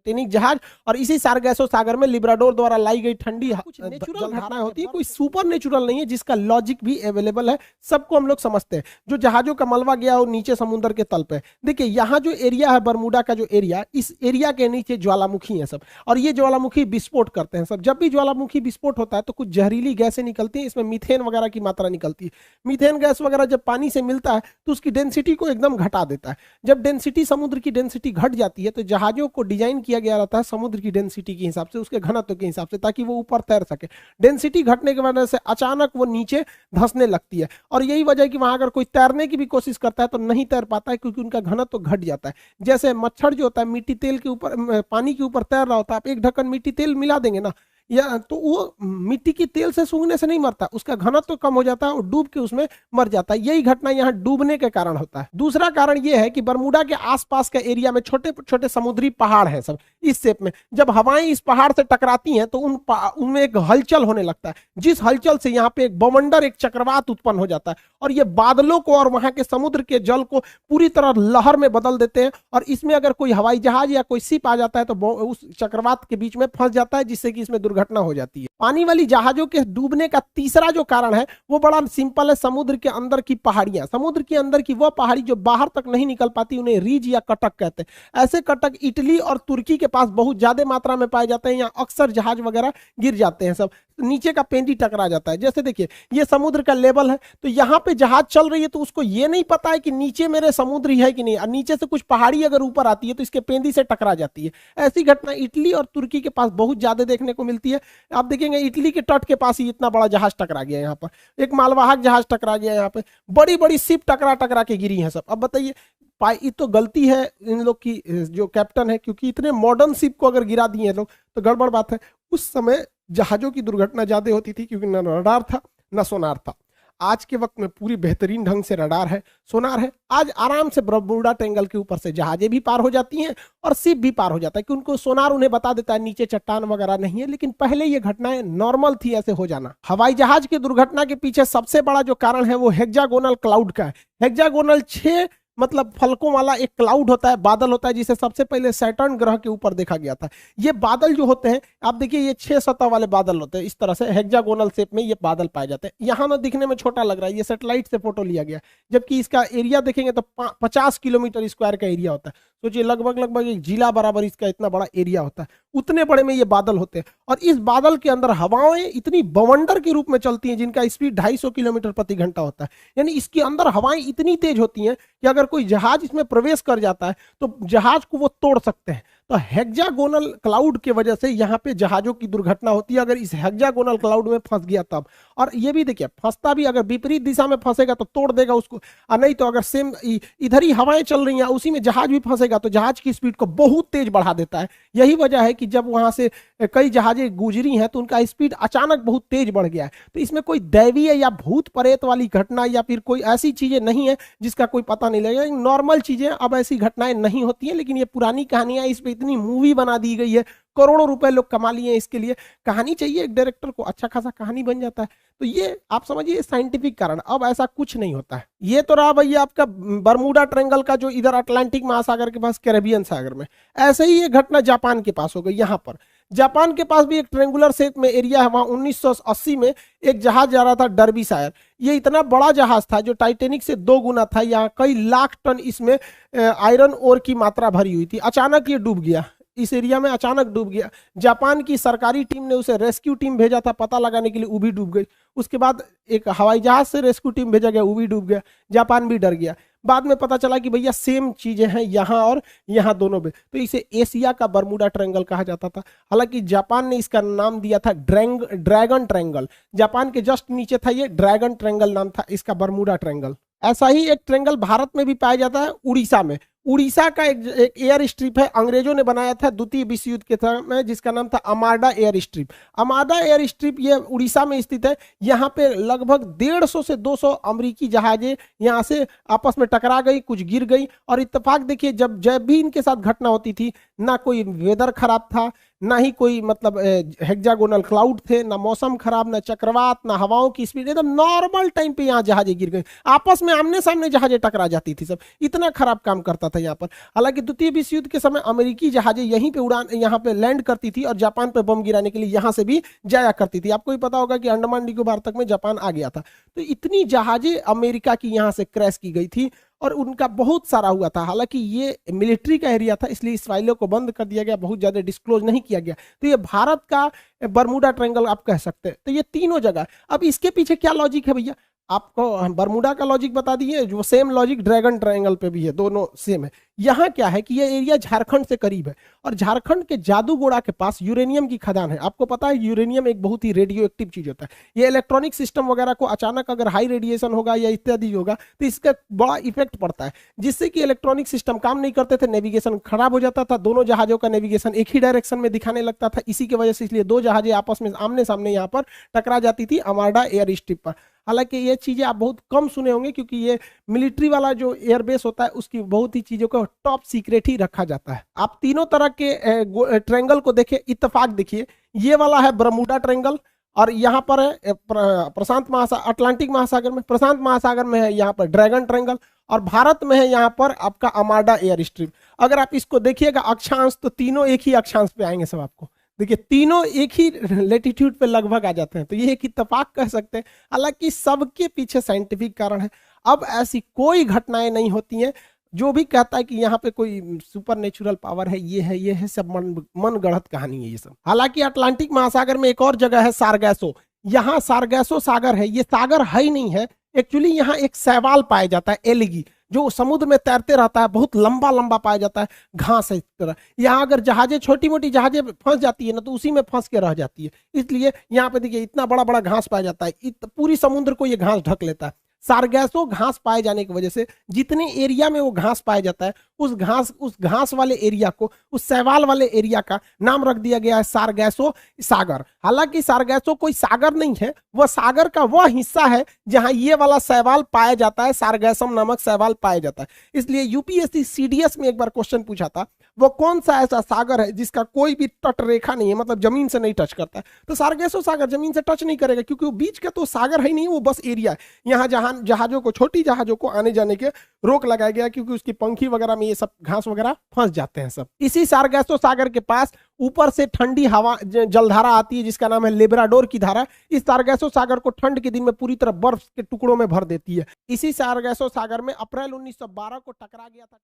Titanic जहाज और इसी सारगैसो सागर में लिब्राडोर द्वारा लाई गई ठंडी नेचुरल घटनाएं होती है, कोई सुपर नेचुरल नहीं है, जिसका लॉजिक भी अवेलेबल है, सबको हम लोग समझते हैं। जो जहाजों का मलबा गया वो नीचे समुद्र के तल पे, देखिए यहाँ जो एरिया है बरमूडा का जो एरिया, इस एरिया के नीचे ज्वालामुखी है सब, और ये ज्वालामुखी विस्फोट करते हैं सब। जब भी ज्वालामुखी विस्फोट होता है तो कुछ जहरीली गैसें निकलती हैं, इसमें मीथेन वगैरह की मात्रा निकलती है। मीथेन गैस वगैरह जब पानी से मिलता है तो उसकी डेंसिटी को एकदम घटा देता है। जब डेंसिटी, समुद्र की डेंसिटी घट जाती है तो जहाजों को डिजाइन किया गया रहता है समुद्र की डेंसिटी के हिसाब से, उसके घनत्व के हिसाब से, ताकि वो ऊपर तैर सके। डेंसिटी घटने की वजह से अचानक वो नीचे धंसने लगती है, और यही वजह है कि वहां अगर कोई तैरने की भी कोशिश करता है तो नहीं तैर पाता है, क्योंकि उनका घनत्व घट जाता है। जैसे मच्छर जो होता है मिट्टी तेल के ऊपर, पानी के ऊपर तैर रहा होता है, आप एक ढक्कन मिट्टी तेल मिला देंगे ना, या तो वो मिट्टी की तेल से सूंघने से नहीं मरता, उसका घनत्व तो कम हो जाता है और डूब के उसमें मर जाता है। यही घटना यहाँ डूबने के कारण होता है। दूसरा कारण यह है कि बरमूडा के आसपास के एरिया में छोटे छोटे समुद्री पहाड़ हैं सब इस शेप में। जब हवाएं इस पहाड़ से टकराती हैं तो उनमें एक हलचल होने लगता है, जिस हलचल से यहाँ पे एक बवंडर, एक चक्रवात उत्पन्न हो जाता है, और ये बादलों को और वहां के समुद्र के जल को पूरी तरह लहर में बदल देते हैं। और इसमें अगर कोई हवाई जहाज या कोई शिप आ जाता है तो उस चक्रवात के बीच में फंस जाता है, जिससे कि इसमें दुर्घटना हो जाती है। पानी वाली जहाजों के डूबने का तीसरा जो कारण है वो बड़ा सिंपल है, समुद्र के अंदर की पहाड़ियां। समुद्र के अंदर की वो पहाड़ी जो बाहर तक नहीं निकल पाती, उन्हें रीज या कटक कहते हैं। ऐसे कटक इटली और तुर्की के पास बहुत ज्यादा मात्रा में पाए जाते हैं। यहाँ अक्सर जहाज वगैरह गिर जाते हैं, सब नीचे का पेंदी टकरा जाता है। जैसे देखिए ये समुद्र का लेवल है, तो यहाँ पे जहाज चल रही है तो उसको ये नहीं पता है कि नीचे मेरे समुद्र ही है कि नहीं, और नीचे से कुछ पहाड़ी अगर ऊपर आती है तो इसके पेंदी से टकरा जाती है। ऐसी घटना इटली और तुर्की के पास बहुत ज्यादा देखने को मिलती है। आप देखेंगे इटली के तट के पास ही इतना बड़ा जहाज टकरा गया, यहाँ पर एक मालवाहक जहाज टकरा गया, यहाँ पे बड़ी बड़ी शिप टकरा टकरा के गिरी है सब। अब बताइए ये तो गलती है इन लोग की, जो कैप्टन है, क्योंकि इतने मॉडर्न शिप को अगर गिरा दिए लोग तो गड़बड़ बात है। उस समय जहाजों की दुर्घटना ज्यादा होती थी क्योंकि न रडार था न सोनार था। आज के वक्त में पूरी बेहतरीन ढंग से रडार है, सोनार है। आज आराम से बरमूडा ट्रायंगल के ऊपर से जहाजें भी पार हो जाती हैं और शिप भी पार हो जाता है, कि उनको सोनार उन्हें बता देता है नीचे चट्टान वगैरह नहीं है। लेकिन पहले ये घटनाएं नॉर्मल थी ऐसे हो जाना। हवाई जहाज की दुर्घटना के पीछे सबसे बड़ा जो कारण है वो हेक्सागोनल क्लाउड का है। हेक्सागोनल 6 मतलब फलकों वाला एक क्लाउड होता है, बादल होता है, जिसे सबसे पहले सैटर्न ग्रह के ऊपर देखा गया था। ये बादल जो होते हैं, आप देखिए ये 6 सतह वाले बादल होते हैं, इस तरह से हेक्सागोनल शेप में ये बादल पाए जाते हैं। यहाँ ना दिखने में छोटा लग रहा है, ये सैटेलाइट से फोटो लिया गया, जबकि इसका एरिया देखेंगे तो 50 किलोमीटर स्क्वायर का एरिया होता है। सोचिए लगभग एक जिला बराबर इसका इतना बड़ा एरिया होता है, उतने बड़े में ये बादल होते हैं। और इस बादल के अंदर हवाएं इतनी बवंडर के रूप में चलती हैं जिनका स्पीड 250 किलोमीटर प्रति घंटा होता है। यानी इसके अंदर हवाएं इतनी तेज होती हैं कि अगर कोई जहाज इसमें प्रवेश कर जाता है तो जहाज को वो तोड़ सकते हैं। तो हेक्सागोनल क्लाउड की वजह से यहाँ पे जहाजों की दुर्घटना होती है, अगर इस हेक्सागोनल क्लाउड में फंस गया तब। और ये भी देखिए फंसता भी अगर विपरीत दिशा में फंसेगा तो तोड़ देगा उसको, और नहीं तो अगर सेम इधर ही हवाएं चल रही हैं उसी में जहाज भी फंसेगा तो जहाज की स्पीड को बहुत तेज बढ़ा देता है। यही वजह है कि जब वहां से कई जहाजें गुजरी हैं तो उनका स्पीड अचानक बहुत तेज बढ़ गया है। तो इसमें कोई दैवीय या भूत प्रेत वाली घटना या फिर कोई ऐसी चीजें नहीं है जिसका कोई पता नहीं लगेगा। नॉर्मल चीजें, अब ऐसी घटनाएं नहीं होती हैं, लेकिन ये पुरानी कहानियां, इस पे इतनी मूवी बना दी गई है, करोड़ों रुपए लोग कमा लिए इसके लिए। कहानी चाहिए एक डायरेक्टर को, अच्छा खासा कहानी बन जाता है। तो ये आप समझिए साइंटिफिक कारण। अब ऐसा कुछ नहीं होता है। ये तो रहा भैया आपका बरमूडा ट्रायंगल का जो इधर अटलांटिक महासागर के पास कैरेबियन सागर में। ऐसे ही ये घटना जापान के पास हो गई। यहाँ पर जापान के पास भी एक ट्रेंगुलर शेप में एरिया है, वहां 1980 में एक जहाज जा रहा था डर्बीशायर। ये इतना बड़ा जहाज था जो टाइटेनिक से 2 गुना था। यहाँ कई लाख टन इसमें आयरन ओर की मात्रा भरी हुई थी। अचानक ये डूब गया, इस एरिया में अचानक डूब गया। जापान की सरकारी टीम ने उसे रेस्क्यू टीम भेजा था पता लगाने के लिए, वो भी डूब गई। उसके बाद एक हवाई जहाज से रेस्क्यू टीम भेजा गया, वो भी डूब गया। जापान भी डर गया। बाद में पता चला कि भैया सेम चीजें हैं यहाँ और यहाँ दोनों में, तो इसे एशिया का बरमूडा ट्रायंगल कहा जाता था। हालांकि जापान ने इसका नाम दिया था ड्रैगन ट्रायंगल। जापान के जस्ट नीचे था ये ड्रैगन ट्रायंगल नाम था इसका, बरमूडा ट्रायंगल। ऐसा ही एक ट्रायंगल भारत में भी पाया जाता है, उड़ीसा में। उड़ीसा का एक एयर स्ट्रिप है, अंग्रेजों ने बनाया था द्वितीय विश्व युद्ध के समय, जिसका नाम था अमाडा एयर स्ट्रिप। अमाडा एयर स्ट्रिप ये उड़ीसा में स्थित है। यहाँ पे लगभग 150 से 200 अमेरिकी जहाजें यहाँ से आपस में टकरा गई, कुछ गिर गई। और इत्तेफाक देखिए जब भी इनके साथ घटना होती थी, ना कोई वेदर खराब था, ना ही कोई मतलब हेक्सागोनल क्लाउड थे, ना मौसम खराब, ना चक्रवात, ना हवाओं की स्पीड, एकदम नॉर्मल टाइम पे यहाँ जहाजें गिर गई, आपस में आमने सामने जहाजें टकरा जाती थी सब, इतना खराब काम करता था यहाँ पर। हालांकि द्वितीय विश्व युद्ध के समय अमेरिकी जहाजें यहीं पे उड़ान, यहाँ पे लैंड करती थी और जापान पे बम गिराने के लिए यहाँ से भी जाया करती थी। आपको भी पता होगा कि अंडमान निकोबार तक में जापान आ गया था। तो इतनी जहाजें अमेरिका की यहाँ से क्रैश की गई थी और उनका बहुत सारा हुआ था। हालांकि ये मिलिट्री का एरिया था, इसलिए इस फाइलों को बंद कर दिया गया, बहुत ज्यादा डिस्क्लोज नहीं किया गया। तो ये भारत का बरमूडा ट्रायंगल आप कह सकते हैं। तो ये तीनों जगह, अब इसके पीछे क्या लॉजिक है भैया, आपको बरमूडा का लॉजिक बता दिए, जो सेम लॉजिक ड्रैगन ट्रायंगल पे भी है, दोनों सेम है। यहाँ क्या है कि ये एरिया झारखंड से करीब है और झारखंड के जादूगोड़ा के पास यूरेनियम की खदान है। आपको पता है यूरेनियम एक बहुत ही रेडियो एक्टिव चीज होता है। ये इलेक्ट्रॉनिक सिस्टम वगैरह को अचानक अगर हाई रेडिएशन होगा या इत्यादि होगा तो इसका बड़ा इफेक्ट पड़ता है, जिससे कि इलेक्ट्रॉनिक सिस्टम काम नहीं करते थे, नेविगेशन खराब हो जाता था, दोनों जहाजों का नेविगेशन एक ही डायरेक्शन में दिखाने लगता था। इसी की वजह से इसलिए दो जहाजें आपस में आमने सामने यहाँ पर टकरा जाती थी आर्माडा एयर स्ट्रिप पर। हालांकि ये चीजें आप बहुत कम सुने होंगे, क्योंकि ये मिलिट्री वाला जो एयरबेस होता है उसकी बहुत ही चीजों को टॉप सीक्रेट ही रखा जाता है। आप तीनों तरह के ट्रायंगल को देखें, इत्तेफाक देखिए, ये वाला है बरमूडा ट्रायंगल और यहाँ पर है प्रशांत महासागर, अटलांटिक महासागर में, प्रशांत महासागर में है यहाँ पर ड्रैगन ट्रायंगल और भारत में है यहाँ पर आपका आर्माडा एयर स्ट्रिप। अगर आप इसको देखिएगा अक्षांश, तो तीनों एक ही अक्षांश पे आएंगे सब आपको। देखिए तीनों एक ही लेटीट्यूड पे लगभग आ जाते हैं, तो ये एक इत्तेफाक कह सकते हैं। हालांकि सबके पीछे साइंटिफिक कारण है। अब ऐसी कोई घटनाएं नहीं होती हैं, जो भी कहता है कि यहाँ पे कोई सुपर नेचुरल पावर है, ये है सब मन गढ़ंत कहानी है ये सब। हालांकि अटलांटिक महासागर में एक और जगह है सारगैसो, यहाँ सारगैसो सागर है। ये सागर है ही नहीं है एक्चुअली, यहाँ एक शैवाल पाया जाता है, एलगी, जो समुद्र में तैरते रहता है, बहुत लंबा लंबा पाया जाता है, घास है इस तरह। यहाँ अगर जहाजें, छोटी मोटी जहाजें फंस जाती है ना, तो उसी में फंस के रह जाती है। इसलिए यहाँ पे देखिए इतना बड़ा बड़ा घास पाया जाता है, पूरी समुद्र को ये घास ढक लेता है। सारगैसो घास पाए जाने की वजह से जितने एरिया में वो घास पाया जाता है, उस घास वाले एरिया को, उस शैवाल वाले एरिया का नाम रख दिया गया है सारगैसो सागर। हालांकि सारगैसो कोई सागर नहीं है, वह सागर का वह हिस्सा है जहां ये वाला शैवाल पाया जाता है, सारगैसम नामक शैवाल पाया जाता है। इसलिए यूपीएससी सीडीएस में एक बार क्वेश्चन पूछा था, वो कौन सा ऐसा सागर है जिसका कोई भी तट रेखा नहीं है, मतलब जमीन से नहीं टच करता है। तो सारगैसो सागर जमीन से टच नहीं करेगा, क्योंकि वो बीच का तो सागर है ही नहीं, वो बस एरिया है। यहाँ जहां जहाजों को, छोटी जहाजों को आने जाने के रोक लगाया गया, क्योंकि उसकी पंखी वगैरह में ये सब घास वगैरह फंस जाते हैं सब। इसी सारगैसो सागर के पास ऊपर से ठंडी हवा जलधारा आती है, जिसका नाम है लेब्राडोर की धारा। इस सारगैसो सागर को ठंड के दिन में पूरी तरह बर्फ के टुकड़ों में भर देती है। इसी सारगैसो सागर में अप्रैल 1912 को टकरा गया था।